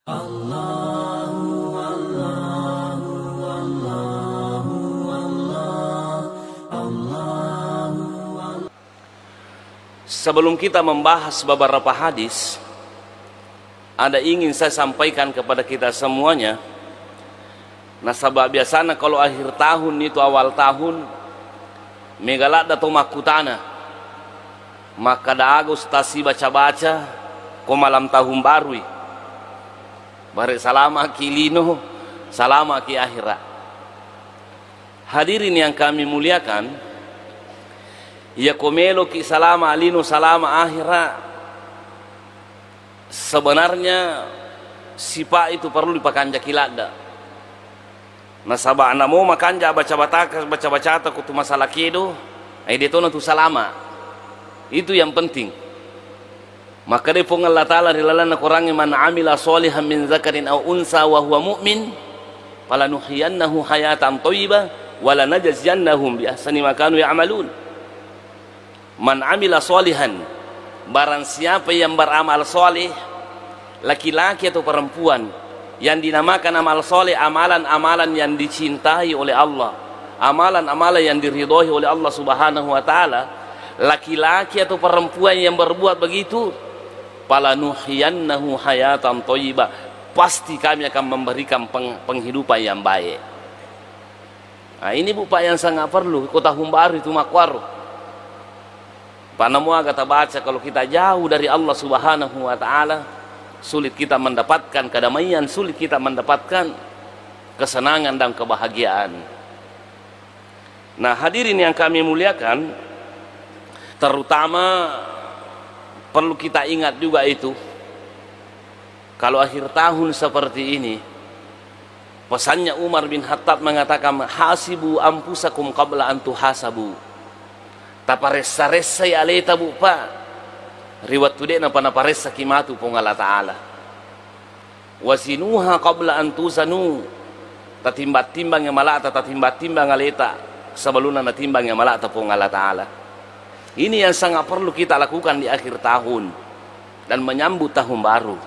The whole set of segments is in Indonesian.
Sebelum kita membahas beberapa hadis, ada ingin saya sampaikan kepada kita semuanya. Nasabah biasanya kalau akhir tahun itu awal tahun, megalat atau makutana, maka da Agus tasi baca-baca ko malam tahun baru. Bare salama kilino, salama ki akhirat. Hadirin yang kami muliakan, ya komelo ki salama alino salama akhirat. Sebenarnya sifat itu perlu dipakanja kilada. Nasabah anamo makanja baca-baca kutu masalah kedo, ai detona tu salama. Itu yang penting. Maka dia pun Allah Ta'ala rilalana kurangi man amila solihan min zakarin aw unsa wa huwa mu'min falanuhyiyannahu hayatan thayyibah wa lanajziyannahum bi ahsani ma kanu ya'malun. Man amila solihan, barang siapa yang beramal soleh, laki-laki atau perempuan, yang dinamakan amal soleh, amalan-amalan yang dicintai oleh Allah, amalan-amalan yang diridhoi oleh Allah Subhanahu wa Ta'ala, laki-laki atau perempuan yang berbuat begitu, falanuhyiyannahu hayatan thayyibah, pasti kami akan memberikan penghidupan yang baik. Nah, ini Pak yang sangat perlu. Kota Humbaru itu makwar. Panamu agak baca, kalau kita jauh dari Allah Subhanahu wa Ta'ala, sulit kita mendapatkan kedamaian, sulit kita mendapatkan kesenangan dan kebahagiaan. Nah, hadirin yang kami muliakan, terutama perlu kita ingat juga itu, kalau akhir tahun seperti ini, pesannya Umar bin Khattab mengatakan, hasibu anfusakum qabla an tuhasabu. Taparessa-ressa ya aleta bu pa, riwat tude na panaparessa kimatu pong Allah Ta'ala. Wasinuha qabla an tusanu, tatimbat-timbang yang malata, tatimbat-timbang aleta sebelum na timbang yang malata pong Allah Ta'ala. Ini yang sangat perlu kita lakukan di akhir tahun dan menyambut tahun baru.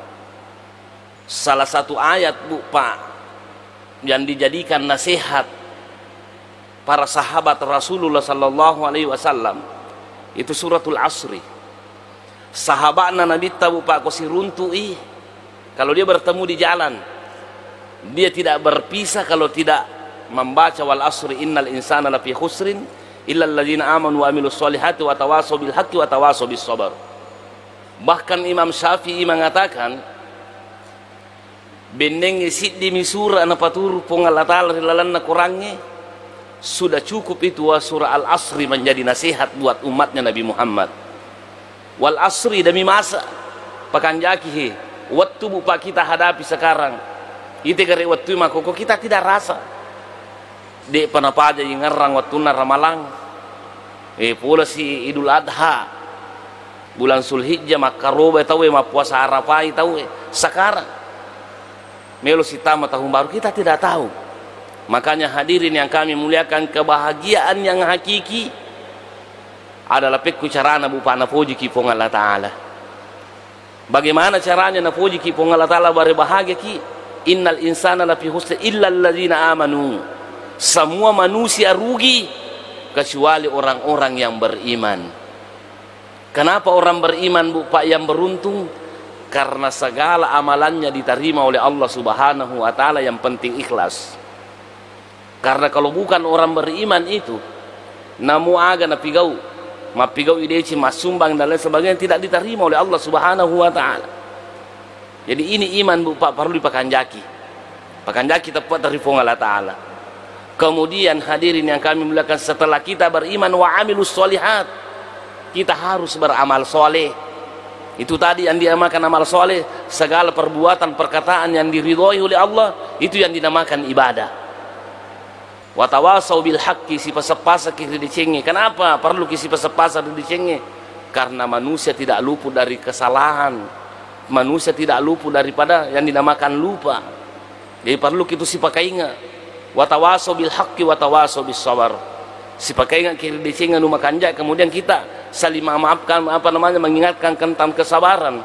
Salah satu ayat Bu Pak yang dijadikan nasihat para sahabat Rasulullah sallallahu alaihi wasallam itu suratul Asri. Sahabatna Nabi tabu Pak kosi runtui, kalau dia bertemu di jalan dia tidak berpisah kalau tidak membaca wal asri innal insana lafi khusrin illal ladzina amanu wa amilus solihati wa tawasaw bil haqqi wa tawasaw bis sabr. Bahkan Imam Syafi'i mengatakan, bendeng isit di misura ana patur pong Allah Ta'ala rilalana kurangi, sudah cukup itu surah Al-Asri menjadi nasihat buat umatnya Nabi Muhammad. Wal asri demi masa pakanjaki waktu bupa kita hadapi sekarang itu kare waktu makoko kita tidak rasa de panapa aja yang ngerang waktu ramalang pula si Idul Adha bulan Zulhijjah makaroba tahu puasa Arafah tahu sekarang melo si tama tahun baru kita tidak tahu. Makanya hadirin yang kami muliakan, kebahagiaan yang hakiki adalah pekku carana bupa napoji ki pong Allah Ta'ala. Bagaimana caranya napoji ki pong Allah Ta'ala berbahagia ki? Innal insana lafi khusr illa alladzina amanu. Semua manusia rugi kecuali orang-orang yang beriman. Kenapa orang beriman bupa yang beruntung? Karena segala amalannya diterima oleh Allah Subhanahu wa Ta'ala, yang penting ikhlas. Karena kalau bukan orang beriman itu, namu aga napigau, mapigau ideci masumbang dan lain sebagainya, tidak diterima oleh Allah Subhanahu wa Ta'ala. Jadi ini iman Bu Pak perlu dipakanjaki. Pakanjaki tepat dari pong Allah Ta'ala. Kemudian hadirin yang kami muliakan, setelah kita beriman wa amilus solihat, kita harus beramal soleh. Itu tadi yang dinamakan amal soleh, segala perbuatan perkataan yang diridhoi oleh Allah, itu yang dinamakan ibadah. Watawasau bil haqqi, si pasapasa kiri dicenge. Kenapa perlu kisi pasapasa dicenge? Karena manusia tidak luput dari kesalahan, manusia tidak luput daripada yang dinamakan lupa. Jadi perlu kita si pakai ingat. Watawasau bil haqqi watawasau bis sabar. Si pakai ingat kiri dicenge nu makanja, kemudian kita saling memaafkan, mengingatkan tentang kesabaran.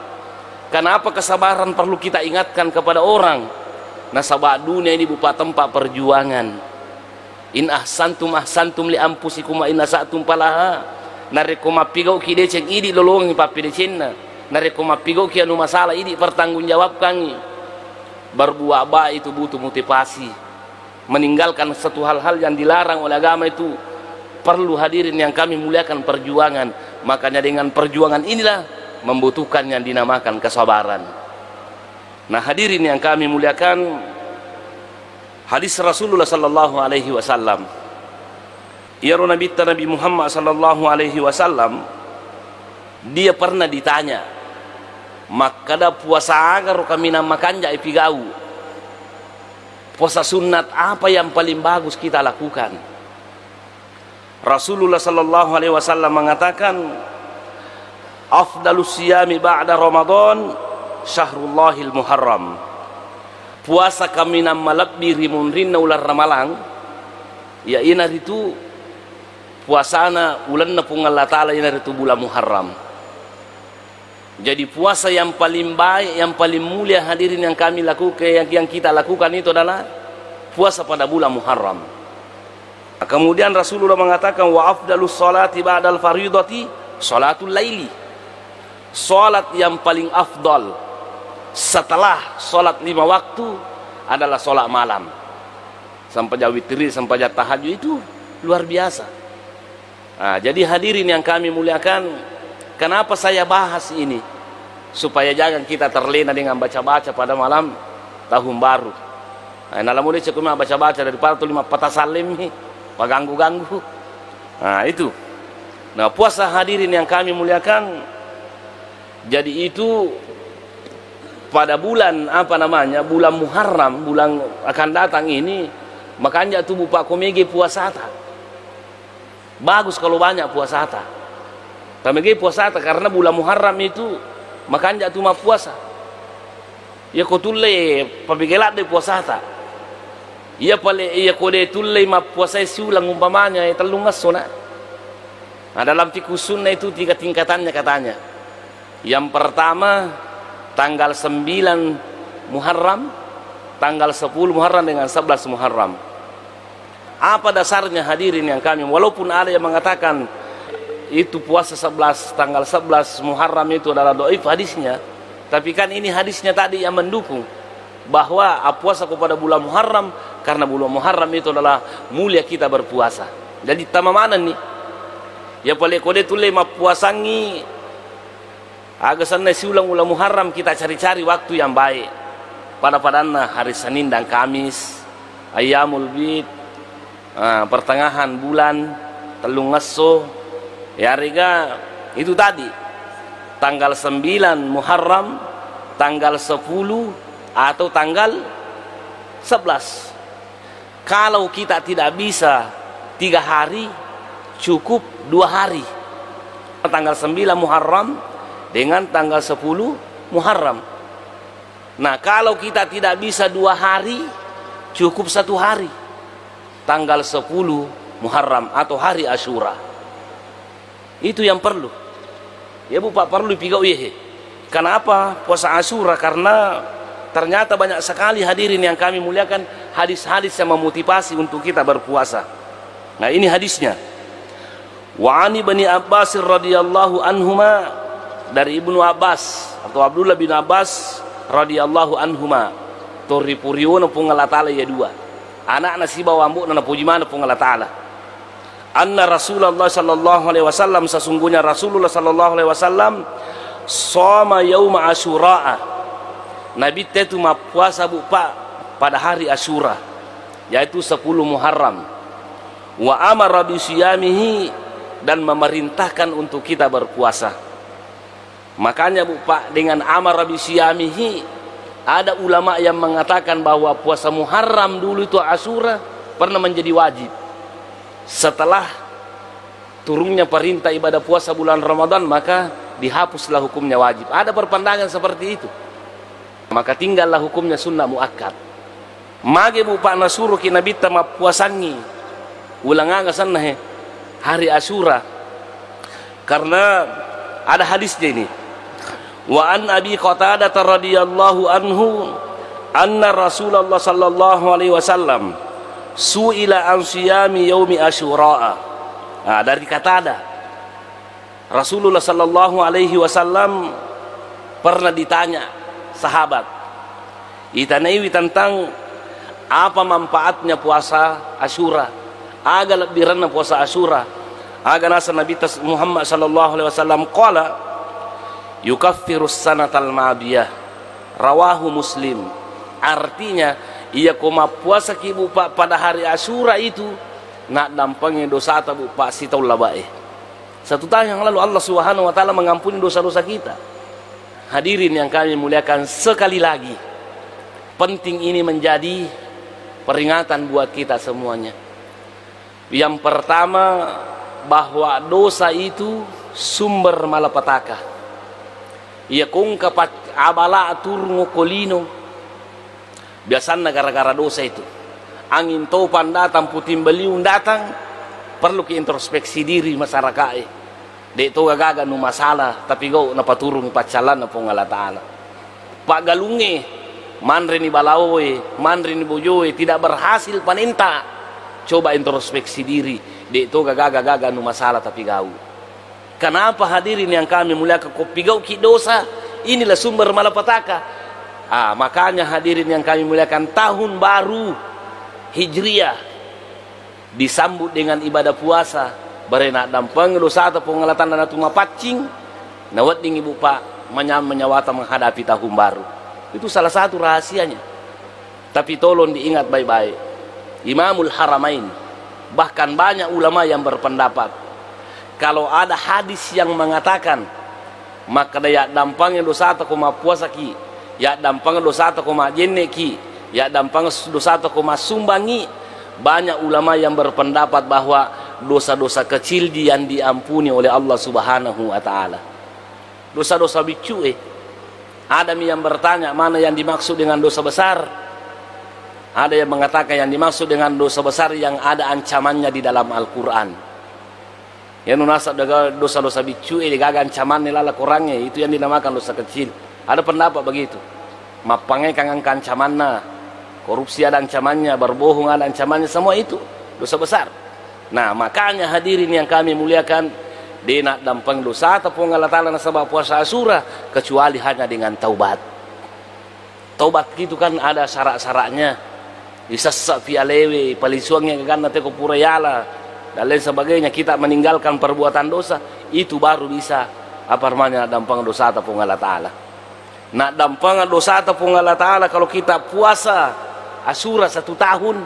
Kenapa kesabaran perlu kita ingatkan kepada orang? Nasabah dunia ini berupa tempat perjuangan. In ahsantum ahsantum li anfusikum wa in asatum falaha. Nareko mapigau ki deceng idi lolong papi decenna. Nareko mapigau ki anu masalah idi pertanggungjawabkan. Berbuat baik itu butuh motivasi. Meninggalkan satu hal-hal yang dilarang oleh agama itu perlu, hadirin yang kami muliakan, perjuangan. Makanya dengan perjuangan inilah membutuhkan yang dinamakan kesabaran. Nah hadirin yang kami muliakan, hadis Rasulullah sallallahu alaihi wasallam, ya Nabi Muhammad sallallahu alaihi wasallam, dia pernah ditanya, makada puasa agar kami namakan jai pigau, puasa sunat apa yang paling bagus kita lakukan? Rasulullah sallallahu alaihi wasallam mengatakan, afdalus siyami ba'da Ramadan syahrullahil muharram. Puasa kami nama lebih rimun rinna ular ramalang, ya ina itu puasana ulan napung Allah Ta'ala, ina itu bulan Muharram. Jadi puasa yang paling baik, yang paling mulia, hadirin yang kami lakukan, yang kita lakukan itu adalah puasa pada bulan Muharram. Kemudian Rasulullah mengatakan, wa afdalus salati ba'dal faridati salatul laili. Salat yang paling afdal setelah salat 5 waktu adalah salat malam. Sampai jauh witri, sampai jauh tahajud, itu luar biasa. Nah, jadi hadirin yang kami muliakan, kenapa saya bahas ini? Supaya jangan kita terlena dengan baca-baca pada malam tahun baru. Nah, dalam mulai cuma baca-baca daripada tu 5 patah salim nih, ganggu-ganggu. Nah, itu. Nah, puasa hadirin yang kami muliakan, jadi itu pada bulan apa namanya, bulan Muharram, bulan akan datang ini, makanya tubuh Pak Komege puasata. Bagus kalau banyak puasata. Komege puasata karena bulan Muharram itu makanya tuh mah puasa. Ya kotulle pabigelat de puasata. Iya pale iya kode tulle ma puasa siulang umpamanya telungas sona. Nah, dalam fikih sunnah itu 3 tingkatannya katanya. Yang pertama tanggal 9 Muharram, tanggal 10 Muharram dengan 11 Muharram. Apa dasarnya hadirin yang kami, walaupun ada yang mengatakan itu puasa 11 tanggal 11 Muharram itu adalah dhaif hadisnya, tapi kan ini hadisnya tadi yang mendukung bahwa puasa kepada bulan Muharram, karena bulan Muharram itu adalah mulia kita berpuasa. Jadi tamamana nih ya pale kode tu lema puasangi agak sana siulang ulang Muharram, kita cari-cari waktu yang baik pada padanna hari Senin dan Kamis, Ayyamul Bid, pertengahan bulan, telung ngeso, ya rega itu tadi tanggal 9 Muharram, tanggal 10 atau tanggal 11. Kalau kita tidak bisa 3 hari, cukup 2 hari, tanggal 9 Muharram dengan tanggal 10 Muharram. Nah, kalau kita tidak bisa 2 hari, cukup 1 hari, tanggal 10 Muharram atau hari Asyura. Itu yang perlu. Ya Bu Pak, perlu dipigau ya. Kenapa puasa Asyura? Karena ternyata banyak sekali hadirin yang kami muliakan hadis-hadis yang memotivasi untuk kita berpuasa. Nah, ini hadisnya. Wa ani bani Abbas radhiyallahu anhuma, dari Ibnu Abbas atau Abdullah bin Abbas radhiyallahu anhuma, tori puriuna pung Allah Ta'ala ya 2 anak nasiba wambu na puji mana pung Allah Ta'ala, anna Rasulullah sallallahu alaihi wasallam, sesungguhnya Rasulullah sallallahu alaihi wasallam shoma yauma Asyura, Nabi itu puasa Bu Pak pada hari Asyura, yaitu 10 Muharram. Wa amara bi siyamihi, dan memerintahkan untuk kita berpuasa. Makanya Bu Pak, dengan amar bi siyamihi, ada ulama yang mengatakan bahwa puasa Muharram dulu itu Asyura pernah menjadi wajib. Setelah turunnya perintah ibadah puasa bulan Ramadan, maka dihapuslah hukumnya wajib. Ada perpandangan seperti itu. Maka tinggallah hukumnya sunnah muakkad. Mage Bu Pak nasuru ki nabi tama puasangi ulangan sana hari Asyura, karena ada hadisnya ini. Wa an Abi Qatadah radhiyallahu anhu anna Rasulullah sallallahu alaihi wasallam su'ila an siyami yaumi Asyura. Nah, dari Qatadah, Rasulullah sallallahu alaihi wasallam pernah ditanya sahabat, ditanyai tentang apa manfaatnya puasa Asyura, aga lebih rana puasa Asyura. Aga nasa Nabi Muhammad sallallahu alaihi wasallam qala yukaffirus sanatal madiyah, rawahu Muslim. Artinya ia koma puasa ki bupa pada hari Asyura itu nak dampangnya dosa ta bupa sitau labae. Satu tahun yang lalu Allah Subhanahu wa taala mengampuni dosa-dosa kita. Hadirin yang kami muliakan, sekali lagi penting ini menjadi peringatan buat kita semuanya. Yang pertama, bahwa dosa itu sumber malapetaka. Ia kung kapat abala atur ngokolino. Biasanya gara-gara dosa itu. Angin topan datang, puting beliung datang, perlu ke introspeksi diri masyarakat. Dek to gagaga nu masalah, tapi go napaturung pacalan na pong Allah Ta'ala. Pak galunge, manre ni balaoe, manre ni bojoe, tidak berhasil panenta. Coba introspeksi diri, dek to gagaga nu masalah tapi gau. Kenapa hadirin yang kami muliakan, kopigau ki dosa, inilah sumber malapetaka. Makanya hadirin yang kami muliakan, tahun baru Hijriah disambut dengan ibadah puasa, barena dampang dosa atau pengalatan dan atau mapacing, nawat ding ibu pak menyawata menghadapi tahun baru. Itu salah satu rahasianya. Tapi tolong diingat baik-baik, Imamul Haramain, bahkan banyak ulama yang berpendapat kalau ada hadis yang mengatakan maka daya dampangnya dosa atau koma puasa ki, ya dampangnya dosa atau koma jenne ki, ya dampangnya dosa atau koma sumbangi, banyak ulama yang berpendapat bahwa dosa-dosa kecil yang diampuni oleh Allah Subhanahu wa taala. Dosa-dosa bicu ada yang bertanya mana yang dimaksud dengan dosa besar. Ada yang mengatakan yang dimaksud dengan dosa besar yang ada ancamannya di dalam Al-Qur'an. Yang nunasa dosa-dosa bicu digaga ancamannya lala kurangnya, itu yang dinamakan dosa kecil. Ada pendapat begitu. Mapangai kangen ancamannya, korupsi ada ancamannya, berbohong ada ancamannya, semua itu dosa besar. Nah, makanya hadirin yang kami muliakan, dia nak dampang dosa ataupun Allah Ta'ala nasabah puasa Asyura kecuali hanya dengan taubat. Taubat itu kan ada syarat-syaratnya. Disesak via lewe, palisuangnya kan nanti kupurayala dan lain sebagainya. Kita meninggalkan perbuatan dosa, itu baru bisa apa namanya dampang dosa ataupun Allah Ta'ala. Nak dampang dosa ataupun Allah Ta'ala kalau kita puasa Asyura 1 tahun.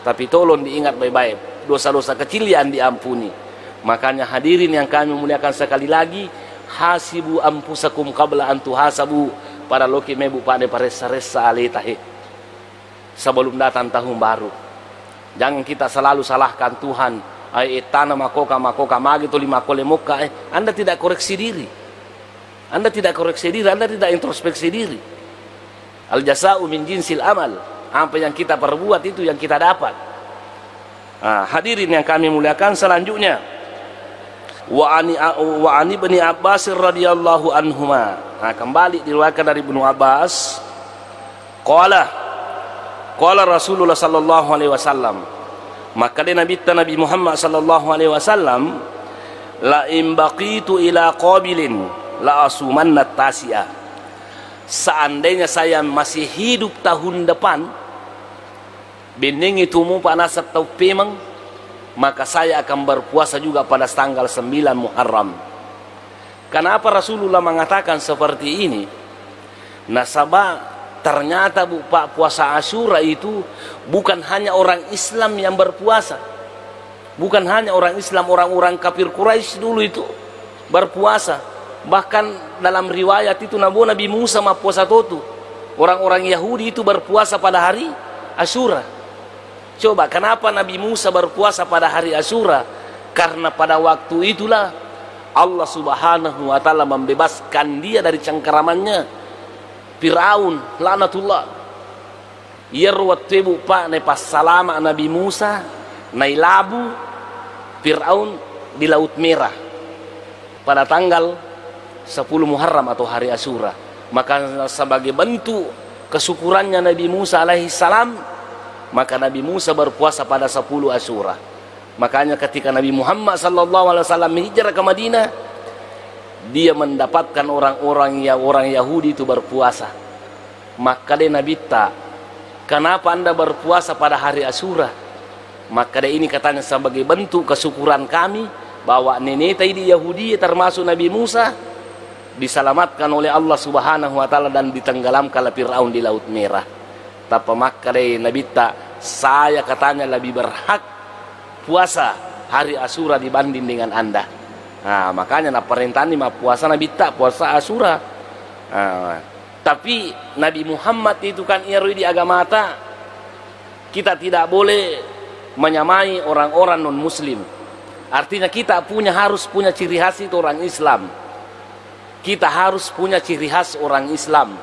Tapi tolong diingat baik-baik, dosa-dosa kecil yang diampuni. Makanya hadirin yang kami muliakan, sekali lagi, hasibu ampusakum qabla an tuhasabu, pada loki mebu pada paresa-resa aletahe, sebelum datang tahun baru. Jangan kita selalu salahkan Tuhan. Tanah makoka magi tuli makole muka. Anda tidak koreksi diri. Anda tidak koreksi diri, Anda tidak introspeksi diri. Al jasa'u min jinsil amal. Apa yang kita perbuat itu yang kita dapat. Hadirin yang kami muliakan, selanjutnya wa ani ibni Abbas radhiyallahu anhuma. Kembali diriwayatkan dari Ibnu Abbas, qala Rasulullah sallallahu alaihi wasallam, maka dia Nabi Muhammad sallallahu alaihi wasallam, la in baqitu ila qabilin la asumanna tasi'a. Seandainya saya masih hidup tahun depan, bening itu mu panasat tau pemang, maka saya akan berpuasa juga pada tanggal 9 Muharram. Kenapa Rasulullah mengatakan seperti ini? Nasabah ternyata Pak, puasa Asyura itu bukan hanya orang Islam yang berpuasa. Bukan hanya orang Islam, orang-orang kafir Quraisy dulu itu berpuasa. Bahkan dalam riwayat itu Nabi Musa ma puasa totu. Orang-orang Yahudi itu berpuasa pada hari Asyura. Coba kenapa Nabi Musa berpuasa pada hari Asyura? Karena pada waktu itulah Allah Subhanahu wa taala membebaskan dia dari cengkeramannya Firaun laknatullah. Yerwat tebu pak ne pas salama Nabi Musa nai labu Firaun di Laut Merah pada tanggal 10 Muharram atau hari Asyura. Maka sebagai bentuk kesyukurannya Nabi Musa alaihissalam, maka Nabi Musa berpuasa pada 10 Asyura. Makanya ketika Nabi Muhammad sallallahu alaihi wasallam hijrah ke Madinah, dia mendapatkan orang Yahudi itu berpuasa. Maka dia Nabi tak, kenapa anda berpuasa pada hari Asyura? Maka dia ini katanya sebagai bentuk kesyukuran kami bahwa nenek tadi Yahudi termasuk Nabi Musa diselamatkan oleh Allah Subhanahu wa taala dan ditenggelamkan oleh Firaun di Laut Merah. Tapi maka dia Nabi tak, saya katanya lebih berhak puasa hari Asyura dibanding dengan anda. Nah, makanya perintah ini puasa Nabi tak puasa Asyura. Tapi Nabi Muhammad itu kan irwi di agama ta, kita tidak boleh menyamai orang-orang non muslim. Artinya kita harus punya ciri khas itu orang Islam. Kita harus punya ciri khas orang Islam.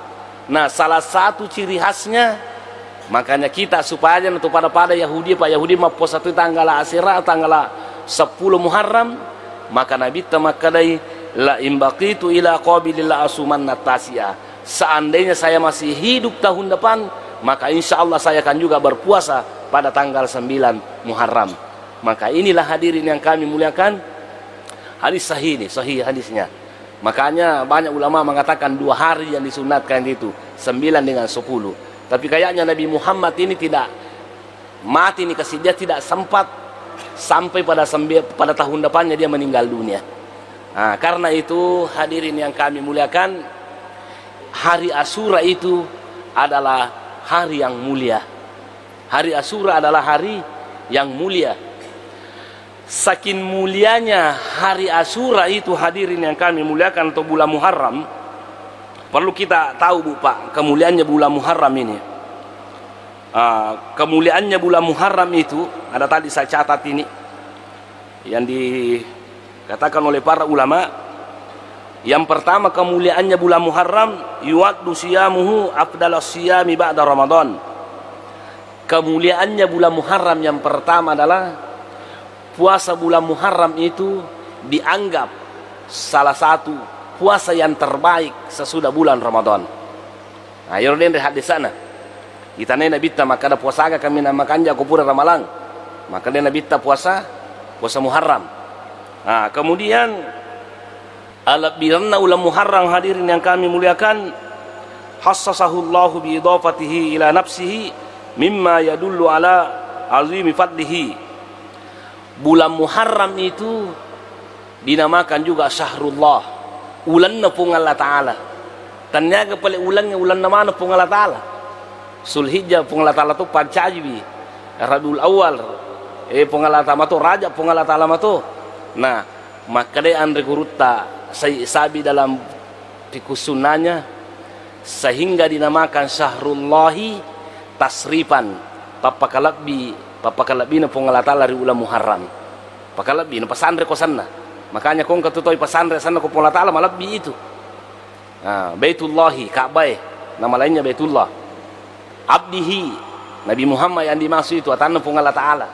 Nah, salah satu ciri khasnya, makanya kita supaya untuk pada Yahudi, Pak Yahudi mau puasa itu tanggal Asyura, tanggal 10 Muharram, maka Nabi tamakadai la imbaqitu ila qabilil asuman natasiyah. Seandainya saya masih hidup tahun depan, maka insya Allah saya akan juga berpuasa pada tanggal 9 Muharram. Maka inilah hadirin yang kami muliakan, hadis sahih ini, sahih hadisnya. Makanya banyak ulama mengatakan 2 hari yang disunatkan itu, 9 dengan 10. Tapi kayaknya Nabi Muhammad ini tidak mati nih, kasih dia tidak sempat sampai pada tahun depannya dia meninggal dunia. Nah, karena itu hadirin yang kami muliakan, hari Asyura itu adalah hari yang mulia. Hari Asyura adalah hari yang mulia. Saking mulianya hari Asyura itu hadirin yang kami muliakan untuk bulan Muharram, perlu kita tahu Bu Pak, kemuliaannya bulan Muharram ini. Kemuliaannya bulan Muharram itu ada tadi saya catat ini yang dikatakan oleh para ulama. Yang pertama kemuliaannya bulan Muharram, yuwaddu siyamuhu afdalus siyami ba'da Ramadan. Kemuliaannya bulan Muharram yang pertama adalah puasa bulan Muharram itu dianggap salah satu puasa yang terbaik sesudah bulan Ramadan. Nah, yorden rehat di sana. Kita nena bitta maka ada puasa kami namakan jago pura Ramalang. Maka nena bitta puasa Muharram. Nah, kemudian biranna ulam Muharram hadirin yang kami muliakan, hassasahullahu bi idafatihi ila nafsihi mimma yadullu ala azimi fadlihi. Bulan Muharram itu dinamakan juga syahrullah, ulanna pung Allah Ta'ala. Tanyaga pala ulannya ulan mana pung Allah Ta'ala. Zulhijjah pung Allah Ta'ala tu Pancajbi, Rabiul Awal pung Allah Ta'ala tu Rajab pung Allah Ta'ala tu. Nah, maka dia andre guruta sabi dalam fikih sunnahnya sehingga dinamakan syahrullahi tasrifan papakalabi na pengalatala ri ulam Muharram pakalabi na pasandre ko sana, makanya kung katutoy pasandre sana ko pengalatala malabi itu. Baitullahi Ka'bah, nama lainnya Baitullah, abdihi Nabi Muhammad yang dimaksud itu atana pengalatala.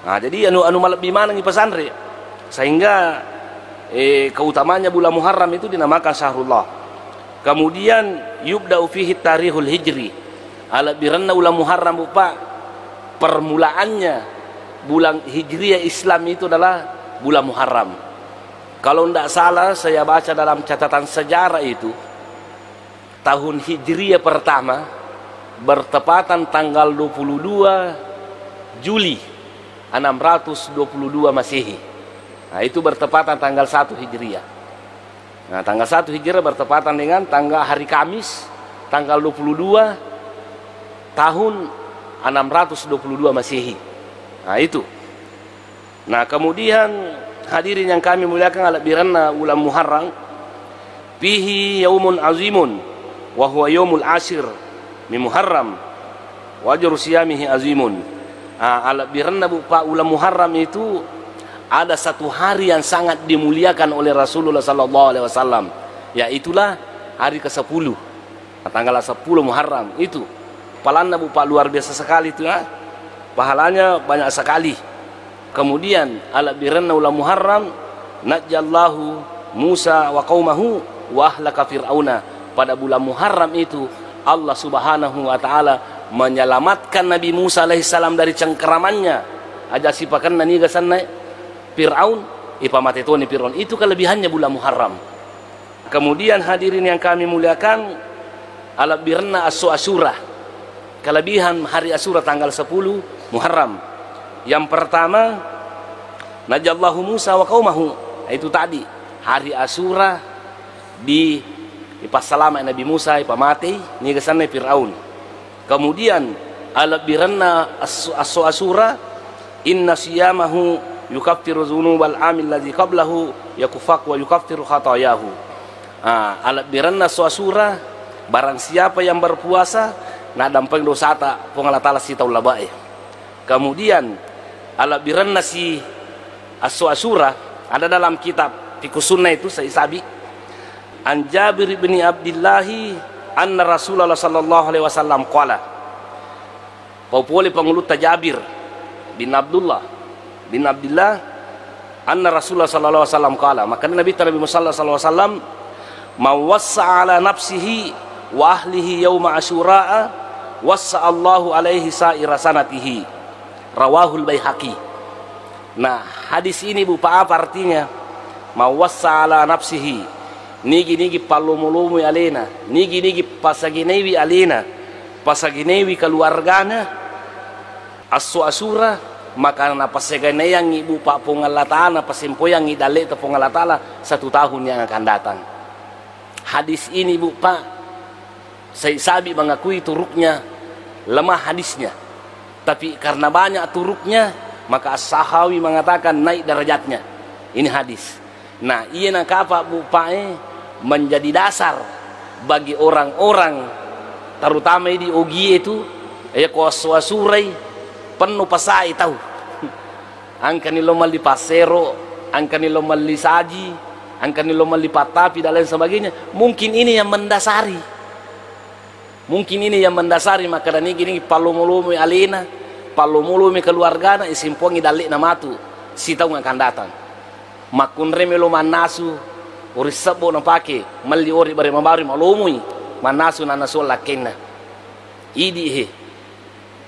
Nah, jadi anu malabi mana ngi pasandre sehingga keutamanya bulan Muharram itu dinamakan syahrullah. Kemudian yubda'u fihi tarihul hijri, ala biranna bulan Muharram Pak, permulaannya bulan hijriah Islam itu adalah bulan Muharram. Kalau tidak salah saya baca dalam catatan sejarah itu, tahun hijriah pertama bertepatan tanggal 22 Juli 622 Masehi. Nah, itu bertepatan tanggal 1 Hijriah. Nah, tanggal 1 Hijriah bertepatan dengan tanggal hari Kamis, tanggal 22 tahun 622 Masehi. Nah, itu. Nah, kemudian hadirin yang kami muliakan ala biranna ulam Muharram, fihi yaumun azimun wa huwa yaumul ashir min Muharram wa ajru siyamihi azimun. Ala biranna Pak ulam Muharram itu ada satu hari yang sangat dimuliakan oleh Rasulullah sallallahu alaihi wasallam, yaitulah hari ke-10, tanggal 10 Muharram itu. Pahalanya Bu Pak luar biasa sekali itu ya. Pahalanya banyak sekali. Kemudian ala biranna ulam Muharram najjallahu Musa wa qaumahu wa ahlaka fir'auna. Pada bulan Muharram itu Allah Subhanahu wa taala menyelamatkan Nabi Musa alaihissalam dari cengkeramannya. Aja sipakan nani gasan Fir'aun, ipamate toni Fir'aun. Itu kelebihannya bulan Muharram. Kemudian hadirin yang kami muliakan, ala birna Asyura. Kelebihan hari Asyura tanggal 10 Muharram. Yang pertama, najallahu Musa wa qaumahu. Itu tadi hari Asyura di ipasalama Nabi Musa ipamate ni gasan Fir'aun. Kemudian ala birna Asyura inna siyamahu yukaffiru dzunubal amil ladzi qablahu yakufak wa yukaffiru khatayahu. Ala birna Asyura, barang siapa yang berpuasa na dampeng dosa ta pong Allah taala si taula bae. Kemudian ala birna si Asyura ada dalam kitab Fiqh Sunnah itu saya sabi an Jabir bin Abdullah anna Rasulullah sallallahu alaihi wasallam qala. Popole pangulut Jabir bin Abdullah anna Rasulullah sallallahu alaihi wasallam qala. Maka Nabi Muhammad sallallahu alaihi wasallam mawassa ala nafsihi wa ahlihi yauma asyura wassa Allahu alaihi sa'ira sanatihi. Rawahul Baihaqi. Nah, hadis ini apa artinya? Mawassa ala nafsihi, nigi palumulumu alena, nigi pasaginewi alena, pasaginewi keluargana Asyura, maka na pasaganayang ibu pa pongalatana pasimpoyang idale ta pongalatala 1 tahun yang akan datang. Hadis ini bu pak, saya sabi mengakui turuknya lemah hadisnya, tapi karena banyak turuknya maka As-Sahawi mengatakan naik derajatnya ini hadis. Nah, iya nak apa bu pak menjadi dasar bagi orang-orang terutama di Ogi itu kuasuasurai penuh pasai tahu angka nilo mali pasero, angka nilo mali saji, angka nilo mali patapi dan lain sebagainya. Mungkin ini yang mendasari, maka dan ini palumulumi alena, palumulumi keluargana isimpongi dalik namatu si tahu akan datang. Makunre melo manasu ori sabo na pake mali ori bare mabari malumui manasu na nasul lakenna idi he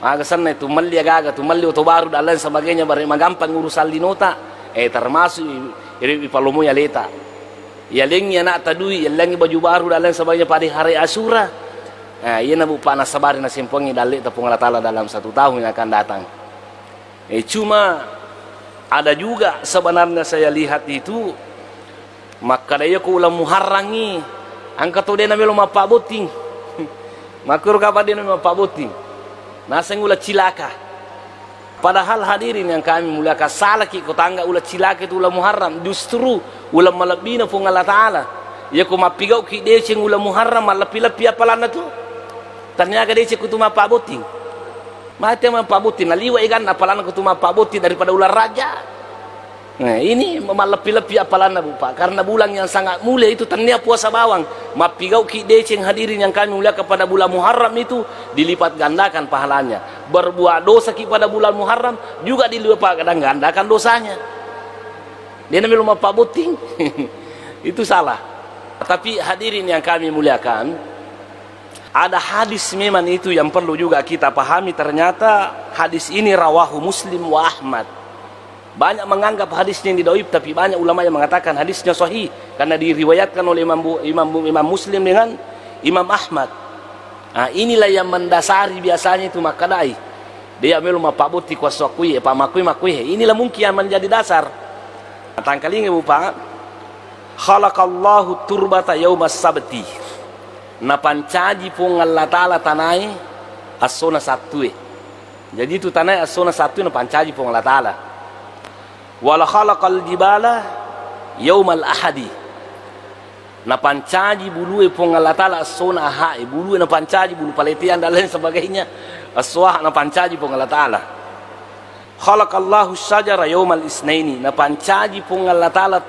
aga sanna itu mali agaga tu mali to baru dan lain sebagainya bare magampang urusan linota termasuk iri palumui aleta ya lengi anak tadui ya lengi baju baru dan lain sebagainya pada hari Asyura. Nah, iya na bu panas sabari na simpongi dalik tepung Allah Ta'ala dalam 1 tahun yang akan datang. Cuma ada juga sebenarnya saya lihat itu maka daya ko ulam muharrangi angka to de na melo mapabuting makur ka pa de na mapabuting naseng ulah cilaka. Padahal hadirin yang kami muliakan salah ki ko tangga ulah cilaka itu ulah muharram, justru ulah malabina pung Allah Ta'ala ya ko mapigau ki de sing ulah muharram malapi-lapi apalana tu ternyata de sing kutu mapabuting mati mapabuti naliwa ikan apalan kutuma pabuti daripada ular raja. Nah, ini melepi-lepi apalan bu pak, karena bulan yang sangat mulia itu ternyata puasa bawang mapigau ki deceng hadirin yang kami mulia kepada bulan Muharram itu dilipat gandakan pahalanya. Berbuat dosa ki pada bulan Muharram juga dilipat gandakan dosanya. Dia namanya mapabuting itu salah. Tapi hadirin yang kami muliakan, ada hadis memang itu yang perlu juga kita pahami. Ternyata hadis ini rawahu Muslim wa Ahmad. Banyak menganggap hadisnya yang didoib, tapi banyak ulama yang mengatakan hadisnya sahih karena diriwayatkan oleh Imam Muslim dengan Imam Ahmad. Nah, inilah yang mendasari biasanya itu makadai. Dia melu mapabuti kuasakui, pamakui. Inilah mungkin yang menjadi dasar. Tangkalinge bu pak. Khalaqallahu turbata yaumas sabti. Na pancaji pun Allah Ta'ala tanai asona satue. Jadi itu tanai asona satue na pancaji pun Allah Ta'ala. Wala khalaqal jibala yaumal ahadi. Na pancaji bulu pun Allah Ta'ala asona ahai. Bulu na pancaji bulu paletian dan lain sebagainya. Aswah na pancaji pun Allah Ta'ala. Khalaqallahu syajara yaumal isnaini. Na pancaji pun Allah Ta'ala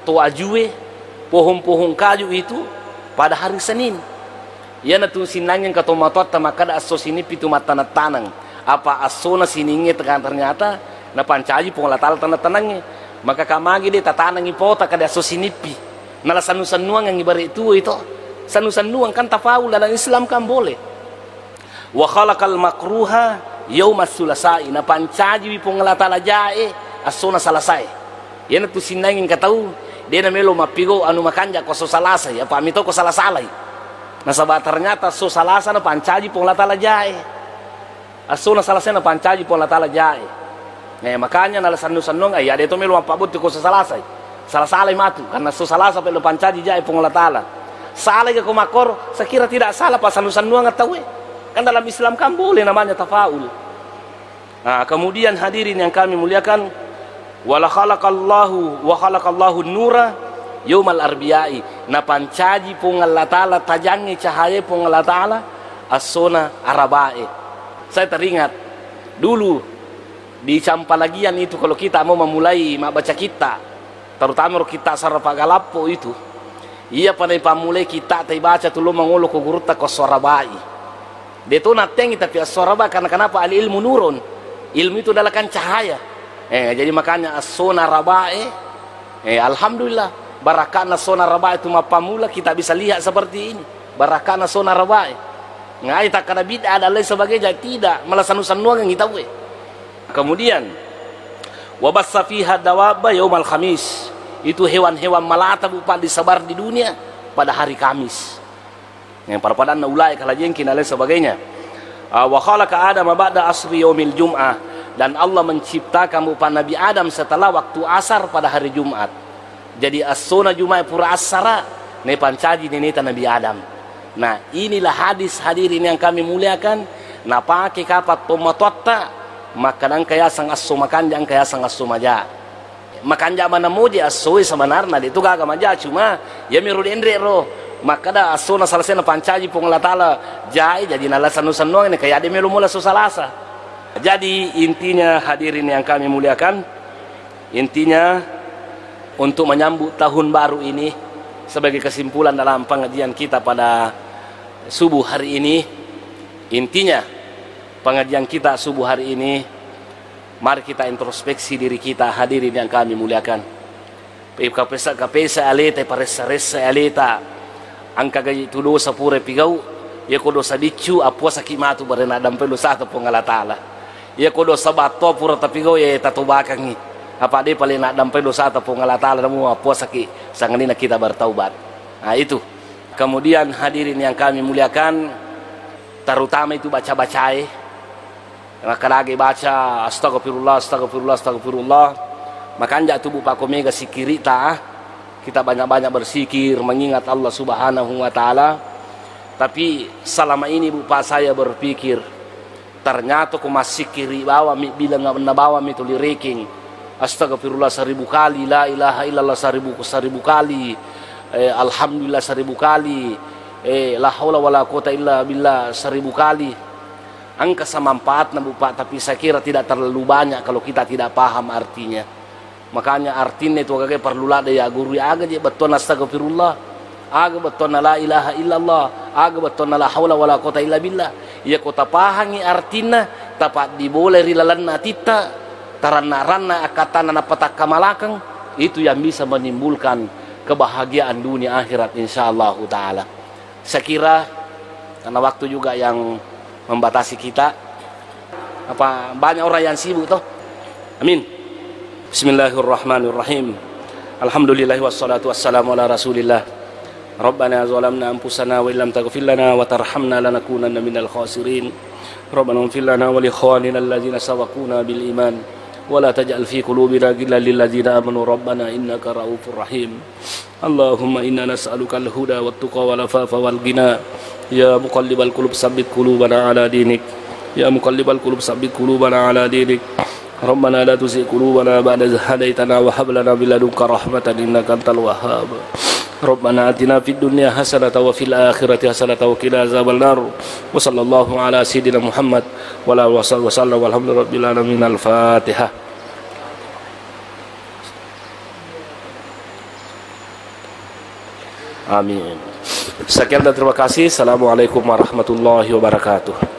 tuajue pohon-pohon kayu itu pada hari Senin. Ya na tu sinangin ka tomatot maka da aso sini pitu tanang. Apa aso na siningi tekan ternyata na pancaji pong latal tanang-tanangnya. Maka kamagi dia tatanang ipota kada aso sinipi. Nala sanu-sanuang yang ibarat itu sanu-sanuang kan tafaul dalam Islam kan boleh. Wa khalaqal makruha yaumas sulasai, na pancaji wi pongalata lajae asona salasai. Yana tu sinangin katau dia na melo mapigo anu makanja ko so salasai apa mito ko salasalai. Na sabab ternyata so salasa na pancaji pongalata lajae. Asona salasai na pancaji pongalata lajae. Nah, makanya nala sanu-sanuang ay ada itu melo mapabot ko so salasai. Salah-salah matu karena so salasa pelo pancaji jae pongalata la. Salah ke komakor sekira tidak salah pas sanu-sanuang ngatawe. Kan dalam Islam kan boleh namanya tafaul. Nah, kemudian hadirin yang kami muliakan, wala khalaqallahu nura yaumal arbiyai, na pancaji pung Allah Ta'ala tajangi cahaya pung Allah Ta'ala asona arabae. Saya teringat dulu di Campalagian itu kalau kita mau memulai baca kita, terutama kita sarapa galapo itu, iya panai pamulai kita tai baca tulo mangolo ko gurutta ko sorabai. Dia tuh natengi tapi as-soraba karena kenapa al-ilmu nurun. Ilmu itu adalah kan cahaya. Jadi makanya as-sona rabae. Alhamdulillah barakana sona rabae itu mapamula kita bisa lihat seperti ini. Barakana sona rabae. Ngai tak kada bid'ah dan lain sebagainya, tidak, malah sanu-sanuang yang kita we. Kemudian wabassa fiha dawaba yaumal khamis. Itu hewan-hewan melata bupa disebar di dunia pada hari Kamis. Yang pada ulai kalajengkin dan lain sebagainya. Wa khalaqa Adam ba'da asri yaumil jum'ah, dan Allah menciptakan bupa Nabi Adam setelah waktu asar pada hari Jumat. Jadi as-sona Jumat pura asara ne pancaji neneta Nabi Adam. Nah, inilah hadis hadirin yang kami muliakan. Na pake kapat tomatotta makanan kaya sang asu makan jang kaya sang asu maja. Makan mana moji asui sebenarnya itu gak maja cuma ya mirul endre ro. Maka dah asuna salasa na pancaji pung Allah Ta'ala jai jadi nala sanu-sanuang ini kayak ada melu mula susalasa. Jadi intinya hadirin yang kami muliakan, intinya untuk menyambut tahun baru ini sebagai kesimpulan dalam pengajian kita pada subuh hari ini, intinya pengajian kita subuh hari ini, mari kita introspeksi diri kita hadirin yang kami muliakan. Kapesa aleta paresa aleta angka gaji tu dosa pure pigau ya ko dosa dicu apua sakimatu barena dampe dosa to pong Allah Ta'ala ya ko dosa bato pura tapigau ya tatu bakangi apa de paling nak dampe dosa to pong Allah Ta'ala namu apua saki sanganina kita bertaubat. Nah itu. Kemudian hadirin yang kami muliakan, terutama itu baca-bacai maka lagi baca astagfirullah makanya tubuh pakomega sikirita kita banyak-banyak bersikir mengingat Allah Subhanahu wa Ta'ala. Tapi selama ini bupa saya berpikir ternyata aku masih kiri bawah bilang nggak bawa itu liriking astagfirullah 1000 kali, la ilaha illallah 1000 kali, alhamdulillah 1000 kali, la haula wala quwata illa billah 1000 kali. Angka semanfaatnya bupa, tapi saya kira tidak terlalu banyak kalau kita tidak paham artinya. Makanya artinya itu agak perlu lah ya guru agak je betul astagfirullah, agak betul la ilaha illallah, agak betul la haula wala quwata illa billah. Ya kota pahangi artinya tapat diboleh rilalanna tita tarana-rana akatana napatak kamalakang, itu yang bisa menimbulkan kebahagiaan dunia akhirat insyaallah taala. Saya kira karena waktu juga yang membatasi kita, apa banyak orang yang sibuk toh. Amin. Bismillahirrahmanirrahim. Alhamdulillahi wassalatu wassalamu ala rasulillah. Rabbana zalamna anfusana wa illam taghfir lana wa tarhamna lanakunanna minal khasirin. Rabbana ighfir lana wa li ikhwanina alladhina sabaquna bil iman wa la taj'al fi qulubina ghillan lil ladzina amanu rabbana innaka ra'ufur rahim. Allahumma inna nas'aluka al-huda wat tuqa wal afafa wal ghina. Ya muqallibal qulub tsabbit qulubana ala dinik. Ya muqallibal qulub tsabbit qulubana ala dinik. Rabbana la tuzigh qulubana ba'da idh hadaytana wa hab lana min ladunka rahmatan innaka antal wahhab. Rabbana atina fid dunya hasanatan wa fil akhirati hasanatan wa qina azabannar. Wa sallallahu ala sayyidina Muhammad wa ala alihi wasallam walhamdulillahi alamin. Al-Fatihah. Amin. Sekian dan terima kasih. Assalamualaikum warahmatullahi wabarakatuh.